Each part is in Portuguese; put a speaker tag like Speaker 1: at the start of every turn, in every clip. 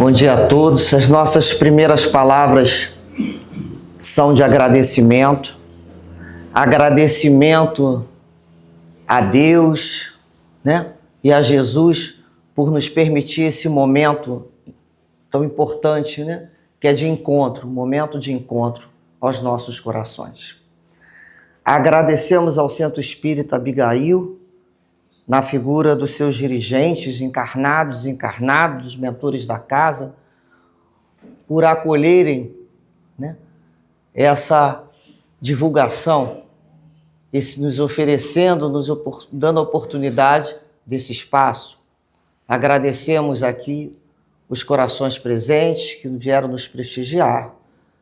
Speaker 1: Bom dia a todos. As nossas primeiras palavras são de agradecimento. Agradecimento a Deus, né? E a Jesus por nos permitir esse momento tão importante, né? Que é de encontro, um momento de encontro aos nossos corações. Agradecemos ao Centro Espírita Abigail, na figura dos seus dirigentes, encarnados, dos mentores da casa, por acolherem, né, essa divulgação, nos oferecendo, dando a oportunidade desse espaço. Agradecemos aqui os corações presentes que vieram nos prestigiar.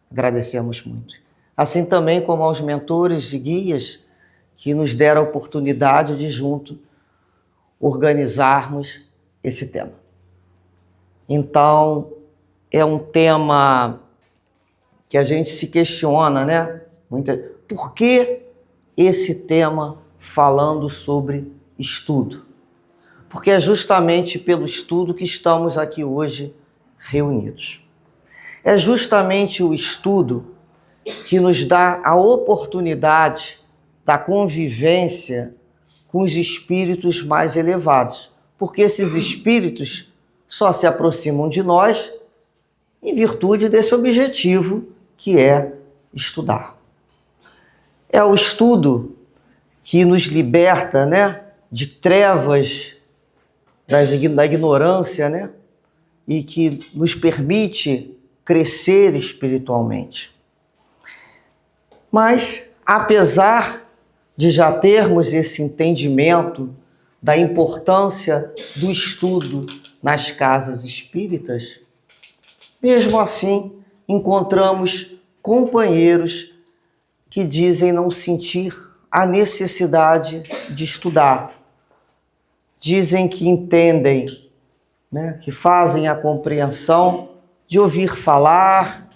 Speaker 1: Agradecemos muito. Assim também como aos mentores e guias que nos deram a oportunidade de junto organizarmos esse tema. Então, é um tema que a gente se questiona, né? Por que esse tema falando sobre estudo? Porque é justamente pelo estudo que estamos aqui hoje reunidos. É justamente o estudo que nos dá a oportunidade da convivência com os espíritos mais elevados, porque esses espíritos só se aproximam de nós em virtude desse objetivo que é estudar. É o estudo que nos liberta, né, de trevas da ignorância, né, e que nos permite crescer espiritualmente. Mas, apesar de já termos esse entendimento da importância do estudo nas casas espíritas, mesmo assim, encontramos companheiros que dizem não sentir a necessidade de estudar. Dizem que entendem, né, que fazem a compreensão de ouvir falar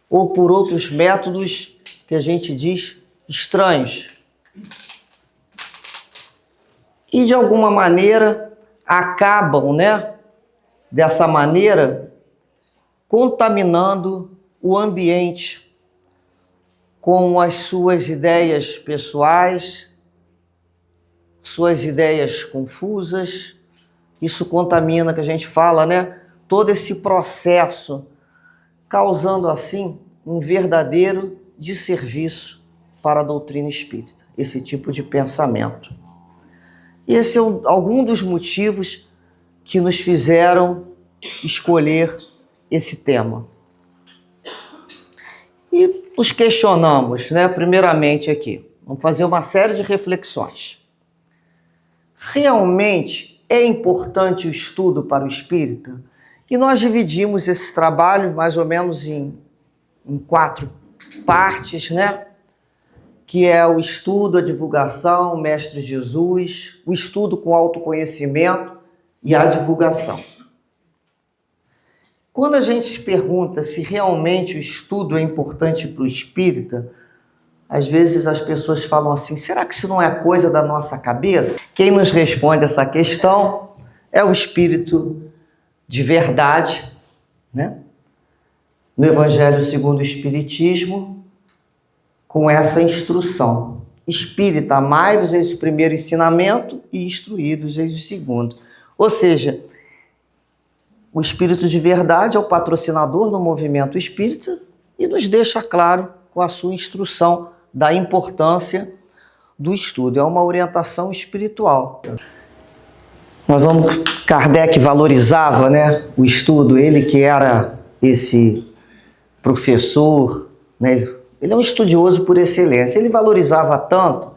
Speaker 1: ou por outros métodos que a gente diz estranhos. E de alguma maneira acabam, né, dessa maneira, contaminando o ambiente com as suas ideias pessoais, suas ideias confusas. Isso contamina, que a gente fala, né, todo esse processo, causando assim um verdadeiro desserviço para a doutrina espírita, esse tipo de pensamento. E esse é algum dos motivos que nos fizeram escolher esse tema. E nos questionamos, né, primeiramente aqui, vamos fazer uma série de reflexões. Realmente é importante o estudo para o espírita? E nós dividimos esse trabalho mais ou menos em 4 partes, né? Que é o estudo, a divulgação, o Mestre Jesus, o estudo com autoconhecimento e a divulgação. Quando a gente se pergunta se realmente o estudo é importante para o espírita, às vezes as pessoas falam assim, será que isso não é coisa da nossa cabeça? Quem nos responde essa questão é o Espírito de verdade, né? No Evangelho segundo o Espiritismo, com essa instrução. Espírita, amai-vos, eis o primeiro ensinamento, e instruí-vos, eis o segundo. Ou seja, o Espírito de verdade é o patrocinador do movimento espírita e nos deixa claro com a sua instrução da importância do estudo. É uma orientação espiritual. Kardec valorizava, né, o estudo, ele que era esse professor, né, ele é um estudioso por excelência. Ele valorizava tanto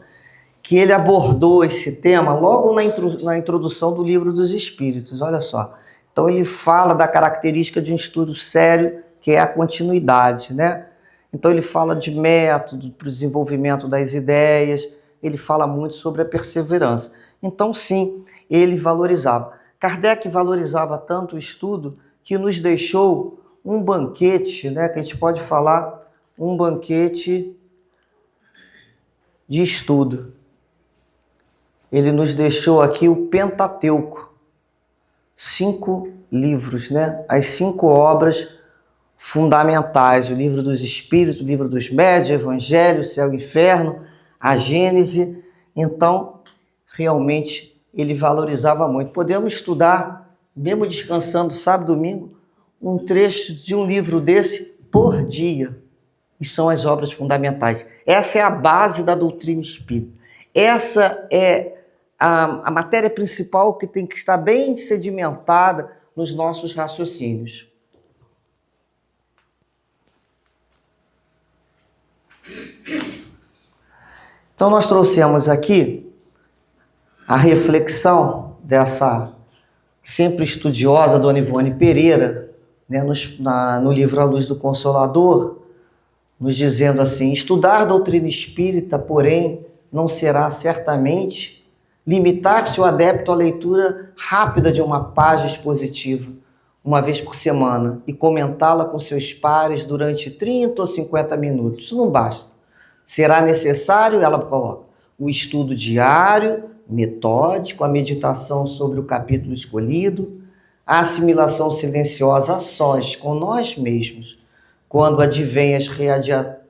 Speaker 1: que ele abordou esse tema logo na introdução do Livro dos Espíritos, olha só. Então ele fala da característica de um estudo sério, que é a continuidade, né? Então ele fala de método para o desenvolvimento das ideias, ele fala muito sobre a perseverança. Então sim, ele valorizava. Kardec valorizava tanto o estudo que nos deixou um banquete, né, que a gente pode falar, um banquete de estudo. Ele nos deixou aqui o Pentateuco, 5 livros, né? As 5 obras fundamentais: o Livro dos Espíritos, o Livro dos Médiuns, o Evangelho, o Céu e o Inferno, a Gênese. Então, realmente, ele valorizava muito. Podemos estudar, mesmo descansando sábado e domingo, um trecho de um livro desse por dia. E são as obras fundamentais. Essa é a base da doutrina espírita. Essa é a matéria principal que tem que estar bem sedimentada nos nossos raciocínios. Então, nós trouxemos aqui a reflexão dessa sempre estudiosa Dona Ivone Pereira, né, no livro A Luz do Consolador, nos dizendo assim: estudar a doutrina espírita, porém, não será certamente limitar-se o adepto à leitura rápida de uma página expositiva, uma vez por semana, e comentá-la com seus pares durante 30 ou 50 minutos. Isso não basta. Será necessário, ela coloca, o estudo diário, metódico, a meditação sobre o capítulo escolhido, a assimilação silenciosa a sós com nós mesmos, quando advêm as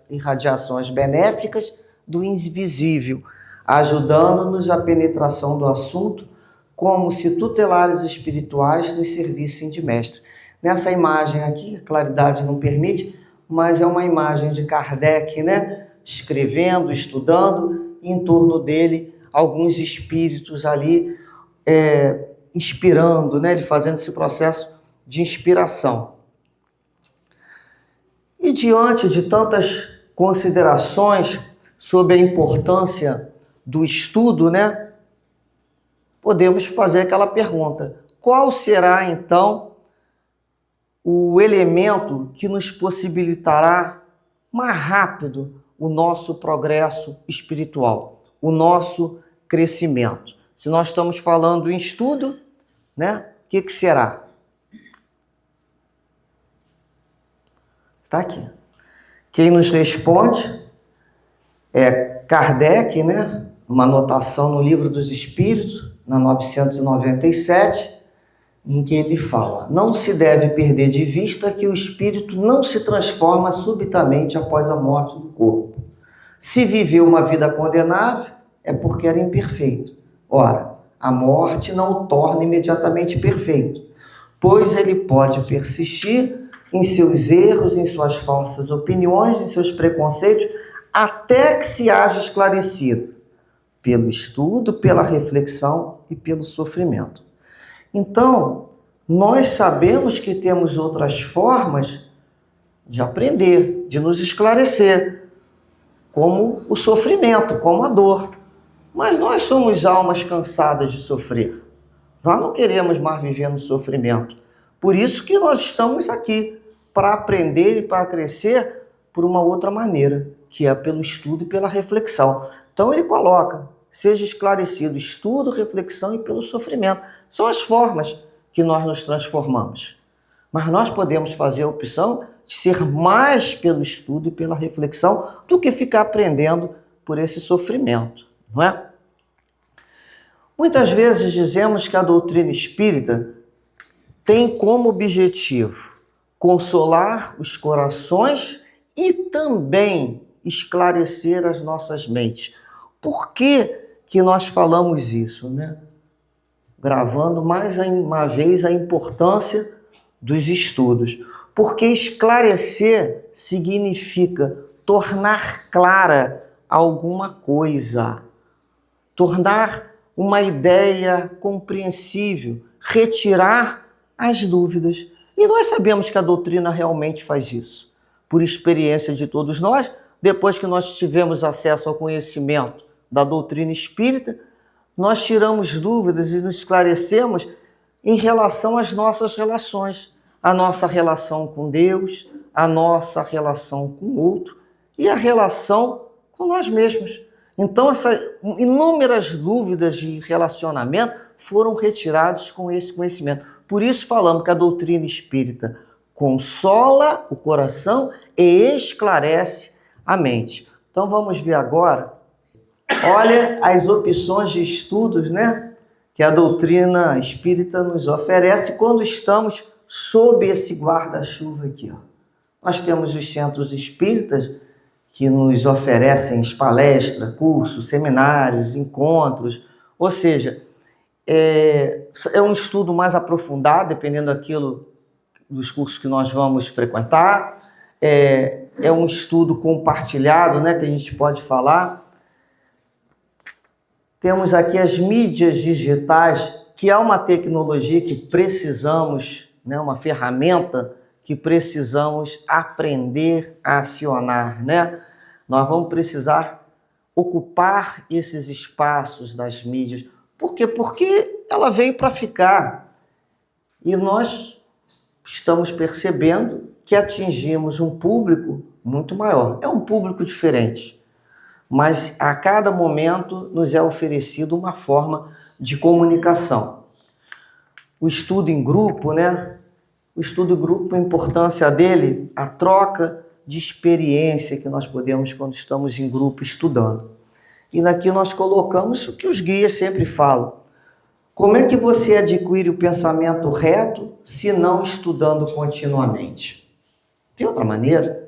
Speaker 1: irradiações benéficas do invisível, ajudando-nos a penetração do assunto, como se tutelares espirituais nos servissem de mestre. Nessa imagem aqui, a claridade não permite, mas é uma imagem de Kardec, né? Escrevendo, estudando, e em torno dele alguns espíritos ali inspirando, né? Ele fazendo esse processo de inspiração. E diante de tantas considerações sobre a importância do estudo, né? Podemos fazer aquela pergunta: qual será então o elemento que nos possibilitará mais rápido o nosso progresso espiritual, o nosso crescimento? Se nós estamos falando em estudo, né? O que será? Está aqui. Quem nos responde é Kardec, né? Uma anotação no Livro dos Espíritos, na 997, em que ele fala: não se deve perder de vista que o espírito não se transforma subitamente após a morte do corpo. Se viveu uma vida condenável, é porque era imperfeito. Ora, a morte não o torna imediatamente perfeito, pois ele pode persistir em seus erros, em suas falsas opiniões, em seus preconceitos, até que se haja esclarecido pelo estudo, pela reflexão e pelo sofrimento. Então, nós sabemos que temos outras formas de aprender, de nos esclarecer, como o sofrimento, como a dor. Mas nós somos almas cansadas de sofrer. Nós não queremos mais viver no sofrimento. Por isso que nós estamos aqui, para aprender e para crescer por uma outra maneira, que é pelo estudo e pela reflexão. Então ele coloca: seja esclarecido, estudo, reflexão e pelo sofrimento. São as formas que nós nos transformamos. Mas nós podemos fazer a opção de ser mais pelo estudo e pela reflexão do que ficar aprendendo por esse sofrimento, não é? Muitas vezes dizemos que a doutrina espírita tem como objetivo consolar os corações e também esclarecer as nossas mentes. Por que nós falamos isso, né? Gravando mais uma vez a importância dos estudos. Porque esclarecer significa tornar clara alguma coisa, tornar uma ideia compreensível, retirar as dúvidas. E nós sabemos que a doutrina realmente faz isso. Por experiência de todos nós, depois que nós tivemos acesso ao conhecimento da doutrina espírita, nós tiramos dúvidas e nos esclarecemos em relação às nossas relações, a nossa relação com Deus, a nossa relação com o outro e a relação com nós mesmos. Então, essas inúmeras dúvidas de relacionamento foram retiradas com esse conhecimento. Por isso falamos que a doutrina espírita consola o coração e esclarece a mente. Então vamos ver agora, olha as opções de estudos, né, que a doutrina espírita nos oferece quando estamos sob esse guarda-chuva aqui, ó. Nós temos os centros espíritas que nos oferecem palestras, cursos, seminários, encontros, ou seja, é um estudo mais aprofundado, dependendo dos cursos que nós vamos frequentar, é um estudo compartilhado, né, que a gente pode falar. Temos aqui as mídias digitais, que é uma tecnologia que precisamos, né, uma ferramenta que precisamos aprender a acionar, né? Nós vamos precisar ocupar esses espaços das mídias. Por quê? Porque ela veio para ficar. E nós estamos percebendo que atingimos um público muito maior. É um público diferente. Mas a cada momento nos é oferecido uma forma de comunicação. O estudo em grupo, né? O estudo em grupo, a importância dele, a troca de experiência que nós podemos quando estamos em grupo estudando. E aqui nós colocamos o que os guias sempre falam. Como é que você adquire o pensamento reto se não estudando continuamente? Tem outra maneira?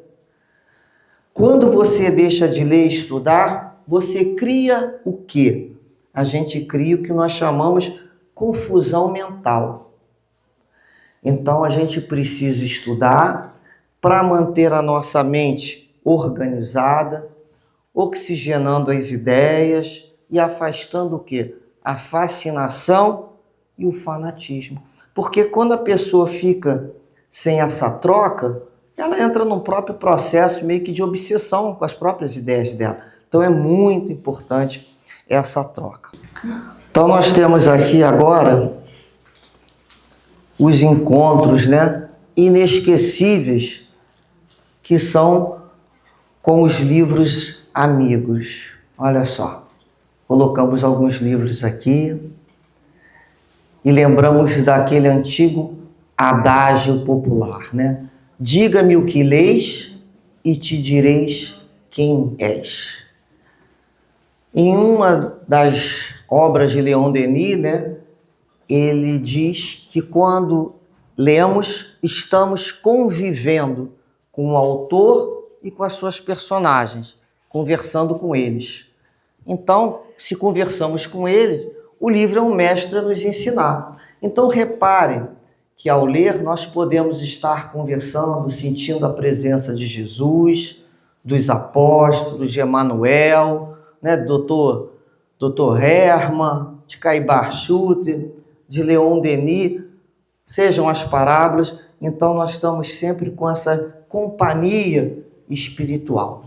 Speaker 1: Quando você deixa de ler e estudar, você cria o quê? A gente cria o que nós chamamos confusão mental. Então, a gente precisa estudar para manter a nossa mente organizada, oxigenando as ideias e afastando o quê? A fascinação e o fanatismo. Porque quando a pessoa fica sem essa troca, ela entra num próprio processo meio que de obsessão com as próprias ideias dela. Então, é muito importante essa troca. Então, nós temos aqui agora os encontros, né, inesquecíveis, que são com os livros amigos. Olha só, colocamos alguns livros aqui e lembramos daquele antigo adágio popular, né? Diga-me o que lês e te direis quem és. Em uma das obras de Leon Denis, né, ele diz que quando lemos, estamos convivendo com o autor e com as suas personagens, conversando com eles. Então, se conversamos com eles, o livro é um mestre a nos ensinar. Então, reparem que ao ler, nós podemos estar conversando, sentindo a presença de Jesus, dos apóstolos, de Emmanuel, né, Dr. Hermann, de Caibar Schutter, de Leon Denis, sejam as parábolas. Então nós estamos sempre com essa companhia espiritual.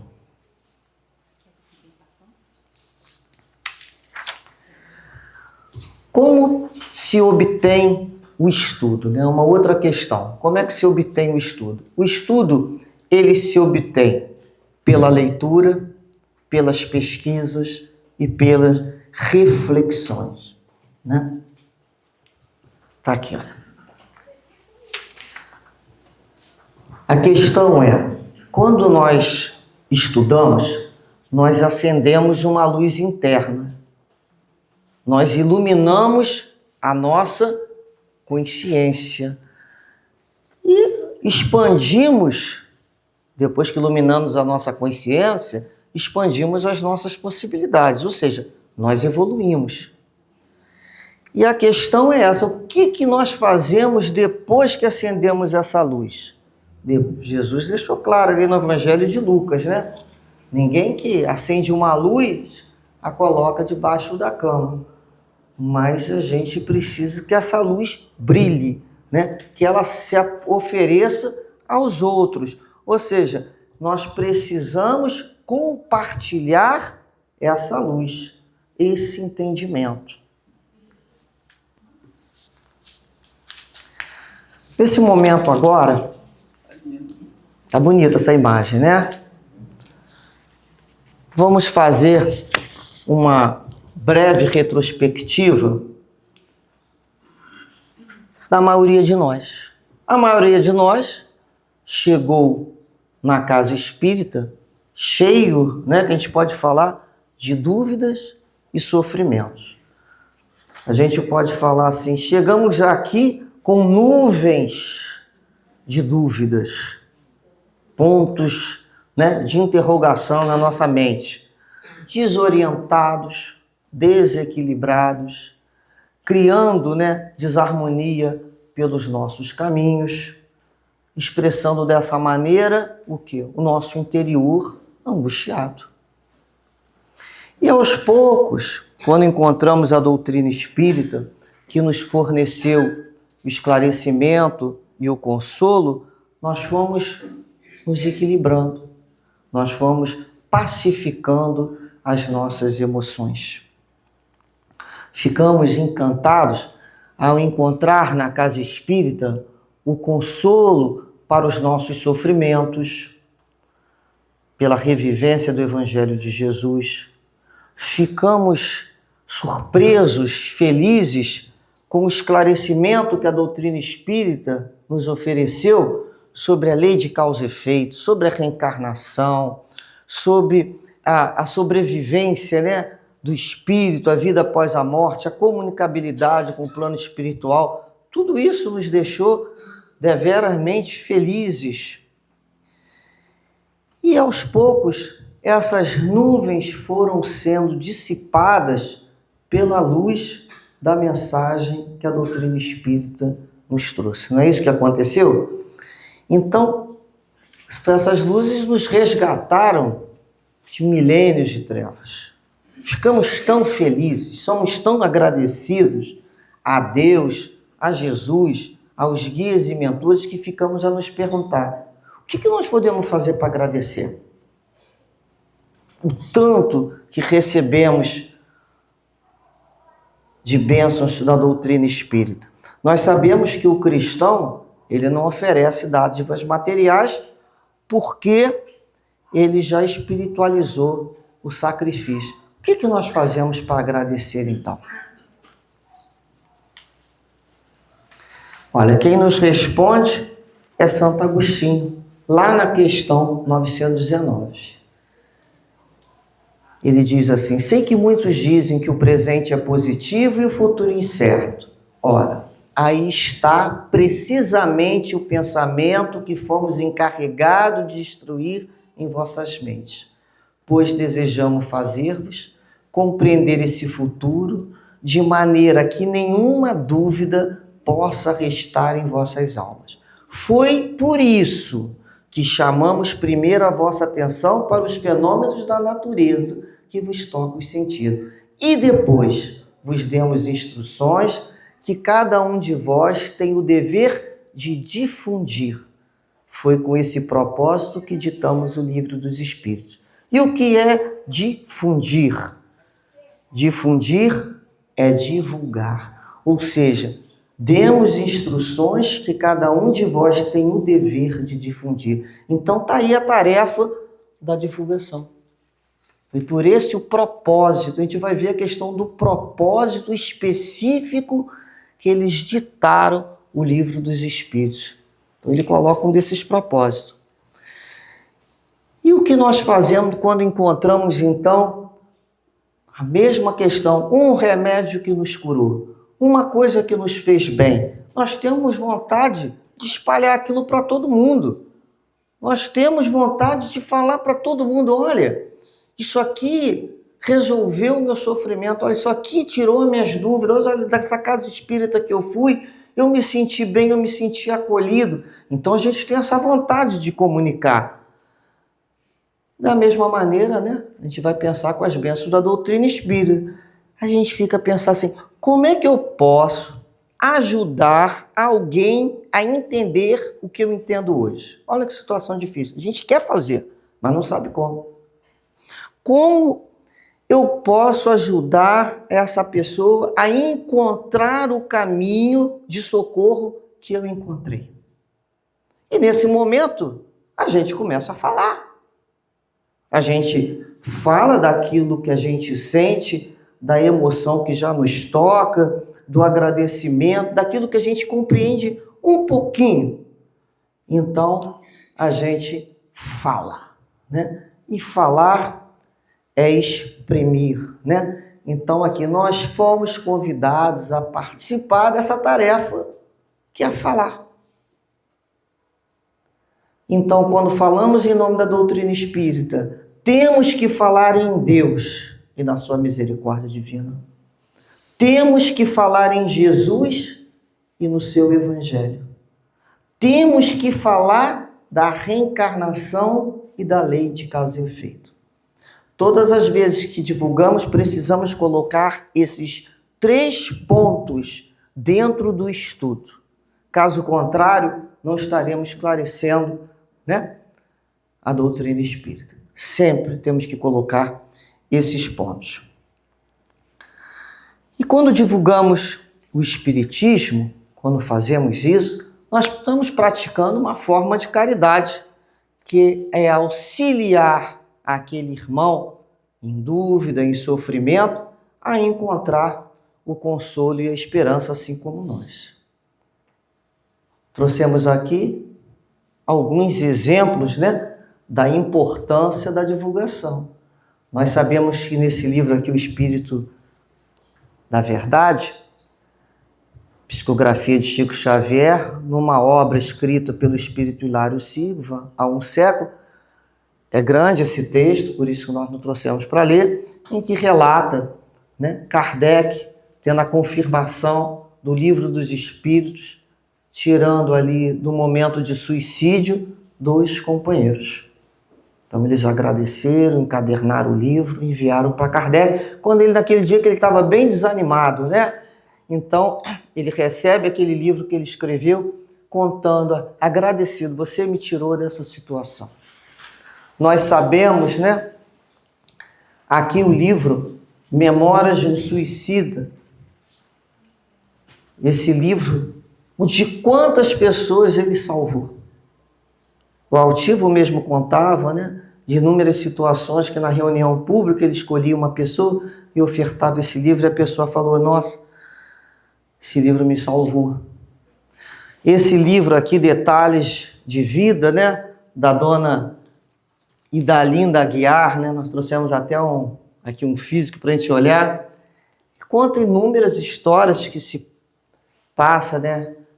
Speaker 1: Como se obtém o estudo, né? Uma outra questão. Como é que se obtém o estudo? O estudo, ele se obtém pela leitura, pelas pesquisas e pelas reflexões, né? Tá aqui, olha. A questão é, quando nós estudamos, nós acendemos uma luz interna. Nós iluminamos a nossa consciência e expandimos, depois que iluminamos a nossa consciência, expandimos as nossas possibilidades, ou seja, nós evoluímos. E a questão é essa, o que nós fazemos depois que acendemos essa luz? Jesus deixou claro ali no Evangelho de Lucas, né? Ninguém que acende uma luz a coloca debaixo da cama. Mas a gente precisa que essa luz brilhe, né? Que ela se ofereça aos outros. Ou seja, nós precisamos compartilhar essa luz, esse entendimento. Nesse momento agora, tá bonita essa imagem, né? Vamos fazer uma breve retrospectiva da maioria de nós. A maioria de nós chegou na casa espírita cheio, né, que a gente pode falar, de dúvidas e sofrimentos. A gente pode falar assim, chegamos aqui com nuvens de dúvidas, pontos, né, de interrogação na nossa mente, desorientados, desequilibrados, criando, né, desarmonia pelos nossos caminhos, expressando dessa maneira o quê? O nosso interior angustiado. E aos poucos, quando encontramos a doutrina espírita, que nos forneceu o esclarecimento e o consolo, nós fomos nos equilibrando, nós fomos pacificando as nossas emoções. Ficamos encantados ao encontrar na casa espírita o consolo para os nossos sofrimentos, pela revivência do Evangelho de Jesus. Ficamos surpresos, felizes com o esclarecimento que a doutrina espírita nos ofereceu sobre a lei de causa e efeito, sobre a reencarnação, sobre a sobrevivência, né, do espírito, a vida após a morte, a comunicabilidade com o plano espiritual. Tudo isso nos deixou deveramente felizes. E aos poucos, essas nuvens foram sendo dissipadas pela luz da mensagem que a doutrina espírita nos trouxe. Não é isso que aconteceu? Então, essas luzes nos resgataram de milênios de trevas. Ficamos tão felizes, somos tão agradecidos a Deus, a Jesus, aos guias e mentores, que ficamos a nos perguntar: o que nós podemos fazer para agradecer? O tanto que recebemos de bênçãos da doutrina espírita. Nós sabemos que o cristão, ele não oferece dádivas materiais porque ele já espiritualizou o sacrifício. O que nós fazemos para agradecer então? Olha, quem nos responde é Santo Agostinho, lá na questão 919. Ele diz assim: sei que muitos dizem que o presente é positivo e o futuro incerto. Ora, aí está precisamente o pensamento que fomos encarregados de destruir em vossas mentes, pois desejamos fazer-vos compreender esse futuro de maneira que nenhuma dúvida possa restar em vossas almas. Foi por isso que chamamos primeiro a vossa atenção para os fenômenos da natureza que vos tocam os sentidos, e depois vos demos instruções que cada um de vós tem o dever de difundir. Foi com esse propósito que ditamos o Livro dos Espíritos. E o que é difundir? Difundir é divulgar, ou seja, demos instruções que cada um de vós tem o dever de difundir. Então está aí a tarefa da divulgação. Foi por esse o propósito. A gente vai ver a questão do propósito específico que eles ditaram o Livro dos Espíritos. Então ele coloca um desses propósitos. E o que nós fazemos quando encontramos então a mesma questão, um remédio que nos curou, uma coisa que nos fez bem? Nós temos vontade de espalhar aquilo para todo mundo. Nós temos vontade de falar para todo mundo: olha, isso aqui resolveu o meu sofrimento, olha, isso aqui tirou as minhas dúvidas, olha, dessa casa espírita que eu fui, eu me senti bem, eu me senti acolhido. Então a gente tem essa vontade de comunicar. Da mesma maneira, né, a gente vai pensar com as bênçãos da doutrina espírita. A gente fica pensando assim: como é que eu posso ajudar alguém a entender o que eu entendo hoje? Olha que situação difícil. A gente quer fazer, mas não sabe como. Como eu posso ajudar essa pessoa a encontrar o caminho de socorro que eu encontrei? E nesse momento, a gente começa a falar. A gente fala daquilo que a gente sente, da emoção que já nos toca, do agradecimento, daquilo que a gente compreende um pouquinho. Então, a gente fala, né? E falar é exprimir, né? Então aqui nós fomos convidados a participar dessa tarefa, que é falar. Então, quando falamos em nome da doutrina espírita, temos que falar em Deus e na sua misericórdia divina. Temos que falar em Jesus e no seu evangelho. Temos que falar da reencarnação e da lei de causa e efeito. Todas as vezes que divulgamos, precisamos colocar esses 3 pontos dentro do estudo. Caso contrário, não estaremos esclarecendo, a doutrina espírita. Sempre temos que colocar esses pontos. E quando divulgamos o espiritismo, quando fazemos isso, nós estamos praticando uma forma de caridade, que é auxiliar aquele irmão em dúvida, em sofrimento, a encontrar o consolo e a esperança, assim como nós. Trouxemos aqui alguns exemplos, da importância da divulgação. Nós sabemos que nesse livro aqui, O Espírito da Verdade, psicografia de Chico Xavier, numa obra escrita pelo espírito Hilário Silva, há um século, é grande esse texto, por isso que nós não trouxemos para ler, em que relata Kardec tendo a confirmação do Livro dos Espíritos, tirando ali do momento de suicídio 2 companheiros. Então eles agradeceram, encadernaram o livro, enviaram para Kardec, quando ele, naquele dia que ele estava bem desanimado, Então ele recebe aquele livro que ele escreveu, contando, agradecido, você me tirou dessa situação. Nós sabemos, aqui o livro Memórias de um Suicida, esse livro, de quantas pessoas ele salvou. O altivo mesmo contava, de inúmeras situações que na reunião pública ele escolhia uma pessoa e ofertava esse livro e a pessoa falou, nossa, esse livro me salvou. Esse livro aqui, Detalhes de Vida, da dona Idalinda Aguiar, nós trouxemos até aqui um físico para a gente olhar, conta inúmeras histórias que se passa,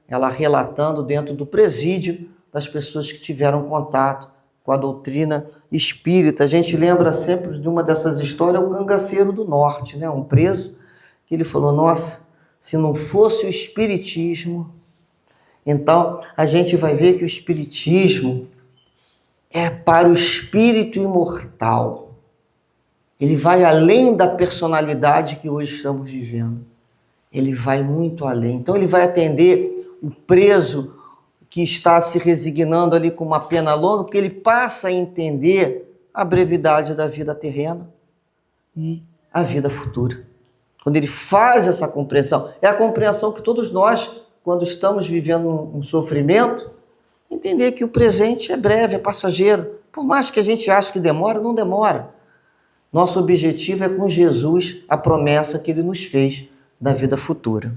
Speaker 1: ela relatando dentro do presídio das pessoas que tiveram contato com a doutrina espírita. A gente lembra sempre de uma dessas histórias, o Cangaceiro do Norte, um preso, que ele falou, nossa, se não fosse o espiritismo. Então, a gente vai ver que o espiritismo é para o espírito imortal. Ele vai além da personalidade que hoje estamos vivendo. Ele vai muito além. Então, ele vai atender o preso que está se resignando ali com uma pena longa, porque ele passa a entender a brevidade da vida terrena e a vida futura. Quando ele faz essa compreensão, é a compreensão que todos nós, quando estamos vivendo um sofrimento, entender que o presente é breve, é passageiro. Por mais que a gente ache que demora, não demora. Nosso objetivo é com Jesus, a promessa que ele nos fez da vida futura.